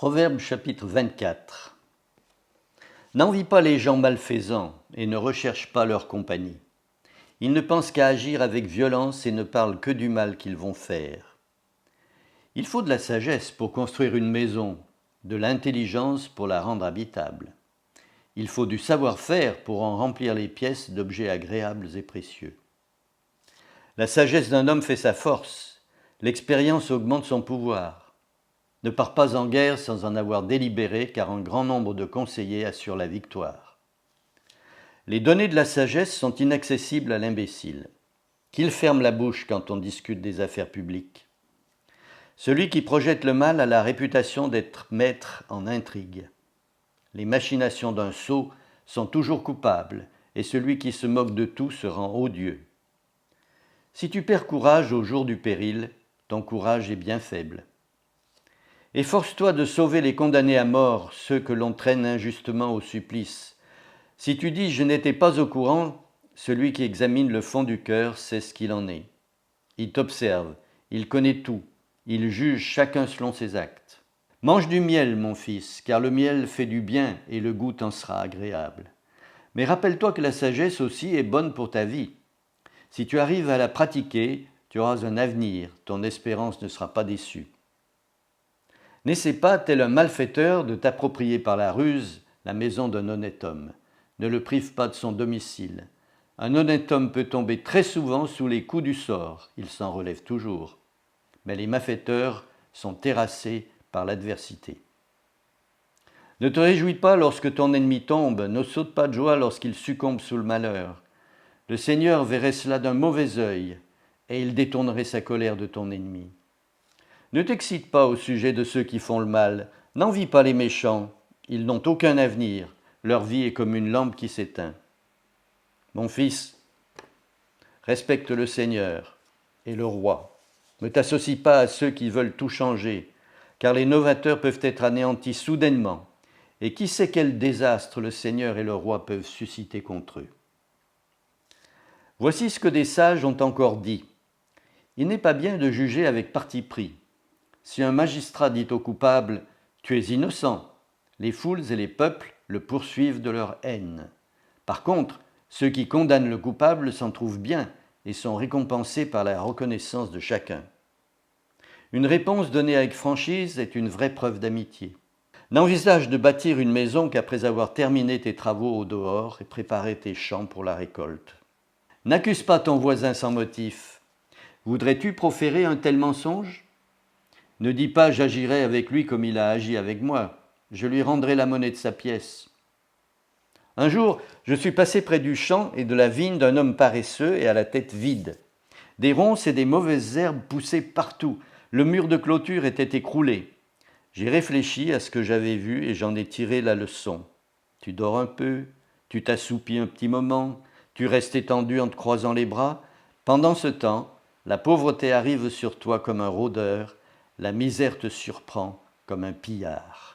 Proverbe chapitre 24. N'envie pas les gens malfaisants et ne recherche pas leur compagnie. Ils ne pensent qu'à agir avec violence et ne parlent que du mal qu'ils vont faire. Il faut de la sagesse pour construire une maison, de l'intelligence pour la rendre habitable. Il faut du savoir-faire pour en remplir les pièces d'objets agréables et précieux. La sagesse d'un homme fait sa force, l'expérience augmente son pouvoir. Ne pars pas en guerre sans en avoir délibéré, car un grand nombre de conseillers assurent la victoire. Les données de la sagesse sont inaccessibles à l'imbécile. Qu'il ferme la bouche quand on discute des affaires publiques. Celui qui projette le mal a la réputation d'être maître en intrigue. Les machinations d'un sot sont toujours coupables, et celui qui se moque de tout se rend odieux. Si tu perds courage au jour du péril, ton courage est bien faible. Efforce-toi de sauver les condamnés à mort, ceux que l'on traîne injustement au supplice. Si tu dis « je n'étais pas au courant », celui qui examine le fond du cœur sait ce qu'il en est. Il t'observe, il connaît tout, il juge chacun selon ses actes. Mange du miel, mon fils, car le miel fait du bien et le goût t'en sera agréable. Mais rappelle-toi que la sagesse aussi est bonne pour ta vie. Si tu arrives à la pratiquer, tu auras un avenir, ton espérance ne sera pas déçue. N'essaie pas, tel un malfaiteur, de t'approprier par la ruse la maison d'un honnête homme. Ne le prive pas de son domicile. Un honnête homme peut tomber très souvent sous les coups du sort, il s'en relève toujours. Mais les malfaiteurs sont terrassés par l'adversité. Ne te réjouis pas lorsque ton ennemi tombe, ne saute pas de joie lorsqu'il succombe sous le malheur. Le Seigneur verrait cela d'un mauvais œil, et il détournerait sa colère de ton ennemi. Ne t'excite pas au sujet de ceux qui font le mal, n'envie pas les méchants, ils n'ont aucun avenir, leur vie est comme une lampe qui s'éteint. Mon fils, respecte le Seigneur et le roi. Ne t'associe pas à ceux qui veulent tout changer, car les novateurs peuvent être anéantis soudainement, et qui sait quel désastre le Seigneur et le roi peuvent susciter contre eux. Voici ce que des sages ont encore dit. Il n'est pas bien de juger avec parti pris. Si un magistrat dit au coupable « tu es innocent », les foules et les peuples le poursuivent de leur haine. Par contre, ceux qui condamnent le coupable s'en trouvent bien et sont récompensés par la reconnaissance de chacun. Une réponse donnée avec franchise est une vraie preuve d'amitié. N'envisage de bâtir une maison qu'après avoir terminé tes travaux au dehors et préparé tes champs pour la récolte. N'accuse pas ton voisin sans motif. Voudrais-tu proférer un tel mensonge ? Ne dis pas « j'agirai avec lui comme il a agi avec moi, je lui rendrai la monnaie de sa pièce ». Un jour, je suis passé près du champ et de la vigne d'un homme paresseux et à la tête vide. Des ronces et des mauvaises herbes poussaient partout, le mur de clôture était écroulé. J'ai réfléchi à ce que j'avais vu et j'en ai tiré la leçon. Tu dors un peu, tu t'assoupis un petit moment, tu restes étendu en te croisant les bras. Pendant ce temps, la pauvreté arrive sur toi comme un rôdeur, la misère te surprend comme un pillard.